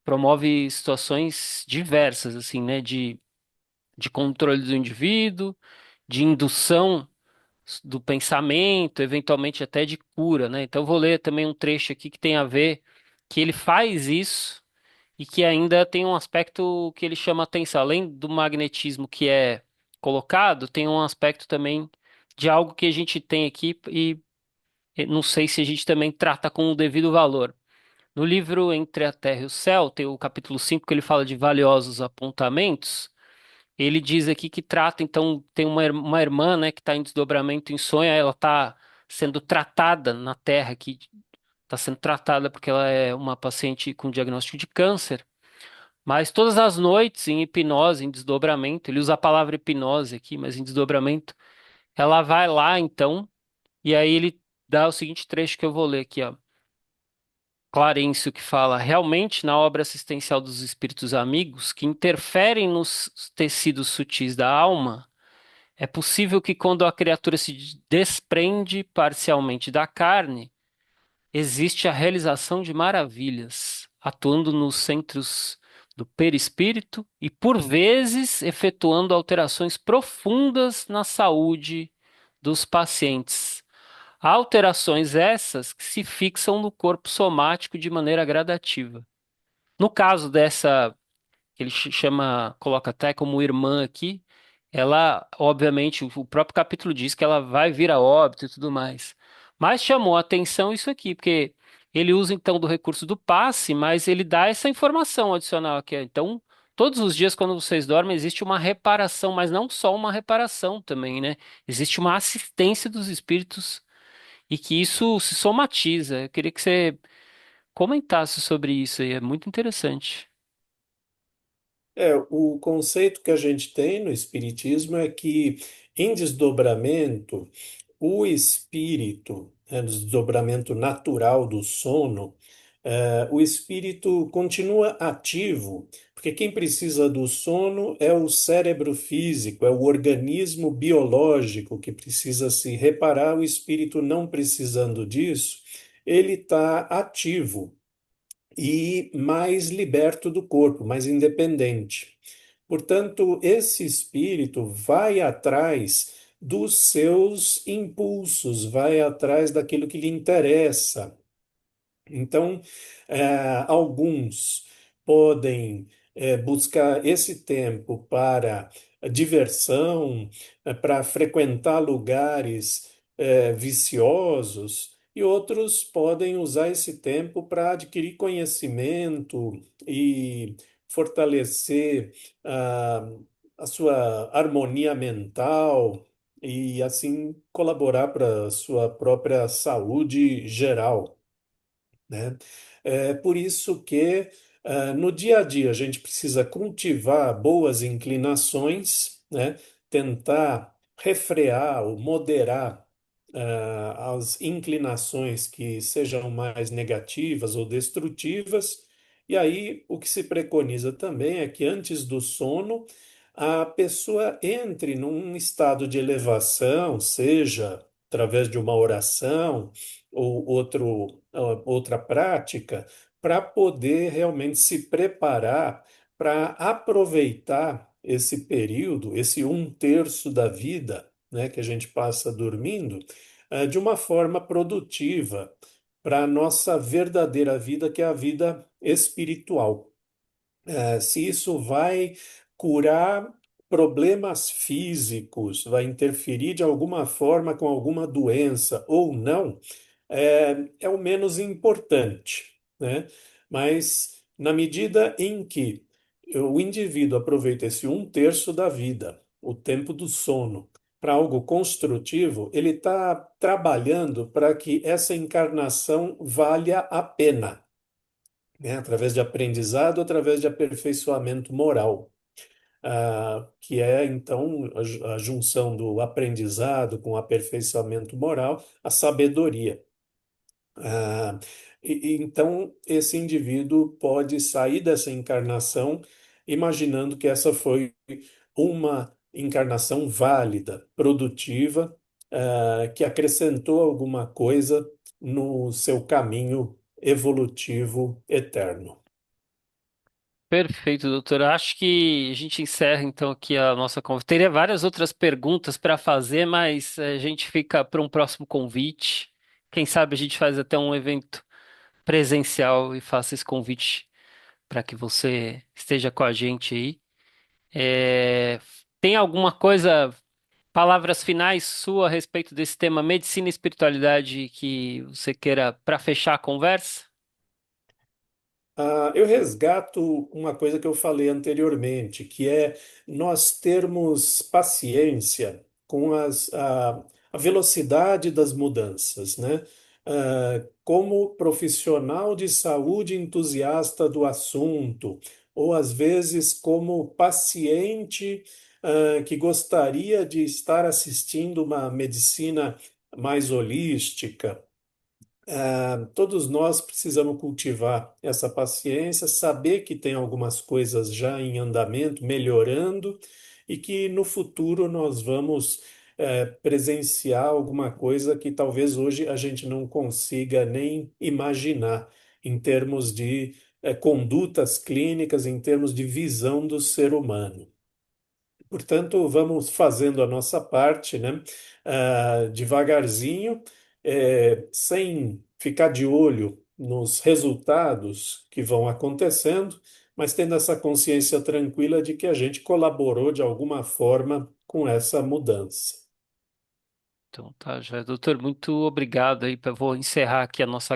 promove situações diversas, assim, né? De controle do indivíduo, de indução do pensamento, eventualmente até de cura, né? Então, eu vou ler também um trecho aqui que tem a ver que ele faz isso e que ainda tem um aspecto que ele chama atenção, além do magnetismo que é colocado, tem um aspecto também de algo que a gente tem aqui e não sei se a gente também trata com o devido valor. No livro Entre a Terra e o Céu, tem o capítulo 5 que ele fala de valiosos apontamentos. Ele diz aqui que trata, então, tem uma irmã, né, que está em desdobramento em sonho, ela está sendo tratada na Terra, que está sendo tratada porque ela é uma paciente com diagnóstico de câncer. Mas todas as noites, em hipnose, em desdobramento, ele usa a palavra hipnose aqui, mas em desdobramento, ela vai lá, então, e aí ele dá o seguinte trecho que eu vou ler aqui, ó. Clarencio que fala, realmente na obra assistencial dos espíritos amigos, que interferem nos tecidos sutis da alma, é possível que quando a criatura se desprende parcialmente da carne, existe a realização de maravilhas, atuando nos centros do perispírito e, por vezes, efetuando alterações profundas na saúde dos pacientes. Alterações essas que se fixam no corpo somático de maneira gradativa. No caso dessa que ele chama, coloca até como irmã aqui, ela, obviamente, o próprio capítulo diz que ela vai vir a óbito e tudo mais. Mas chamou a atenção isso aqui, porque ele usa então do recurso do passe, mas ele dá essa informação adicional aqui. Então, todos os dias, quando vocês dormem, existe uma reparação, mas não só uma reparação também, né? Existe uma assistência dos espíritos e que isso se somatiza. Eu queria que você comentasse sobre isso aí, é muito interessante. O conceito que a gente tem no Espiritismo é que, em desdobramento, o espírito, no desdobramento natural do sono, o espírito continua ativo, porque quem precisa do sono é o cérebro físico, é o organismo biológico que precisa se reparar, o espírito não precisando disso, ele está ativo e mais liberto do corpo, mais independente. Portanto, esse espírito vai atrás dos seus impulsos, vai atrás daquilo que lhe interessa. Então, alguns podem buscar esse tempo para diversão, para frequentar lugares viciosos, e outros podem usar esse tempo para adquirir conhecimento e fortalecer a sua harmonia mental e assim colaborar para a sua própria saúde geral, né? É por isso que no dia a dia a gente precisa cultivar boas inclinações, né? Tentar refrear ou moderar as inclinações que sejam mais negativas ou destrutivas. E aí o que se preconiza também é que antes do sono a pessoa entre num estado de elevação, seja através de uma oração ou outra prática, para poder realmente se preparar para aproveitar esse período, esse um terço da vida, né, que a gente passa dormindo, de uma forma produtiva para a nossa verdadeira vida, que é a vida espiritual. Se isso vai curar problemas físicos, vai interferir de alguma forma com alguma doença ou não, é o menos importante, né? Mas na medida em que o indivíduo aproveita esse um terço da vida, o tempo do sono, para algo construtivo, ele está trabalhando para que essa encarnação valha a pena, né? Através de aprendizado, através de aperfeiçoamento moral. Que é então a junção do aprendizado com o aperfeiçoamento moral, a sabedoria. Ah, então, esse indivíduo pode sair dessa encarnação imaginando que essa foi uma encarnação válida, produtiva, que acrescentou alguma coisa no seu caminho evolutivo eterno. Perfeito, doutor. Acho que a gente encerra então aqui a nossa conversa. Teria várias outras perguntas para fazer, mas a gente fica para um próximo convite. Quem sabe a gente faz até um evento presencial e faça esse convite para que você esteja com a gente aí. É, Tem alguma coisa, palavras finais sua a respeito desse tema medicina e espiritualidade que você queira para fechar a conversa? Eu resgato uma coisa que eu falei anteriormente, que é nós termos paciência com a velocidade das mudanças, né? Como profissional de saúde entusiasta do assunto, ou às vezes como paciente, que gostaria de estar assistindo uma medicina mais holística. Todos nós precisamos cultivar essa paciência, saber que tem algumas coisas já em andamento, melhorando, e que no futuro nós vamos presenciar alguma coisa que talvez hoje a gente não consiga nem imaginar, em termos de condutas clínicas, em termos de visão do ser humano. Portanto, vamos fazendo a nossa parte, né? Devagarzinho, sem ficar de olho nos resultados que vão acontecendo, mas tendo essa consciência tranquila de que a gente colaborou de alguma forma com essa mudança. Então, tá, já, doutor, muito obrigado aí. Vou encerrar aqui a nossa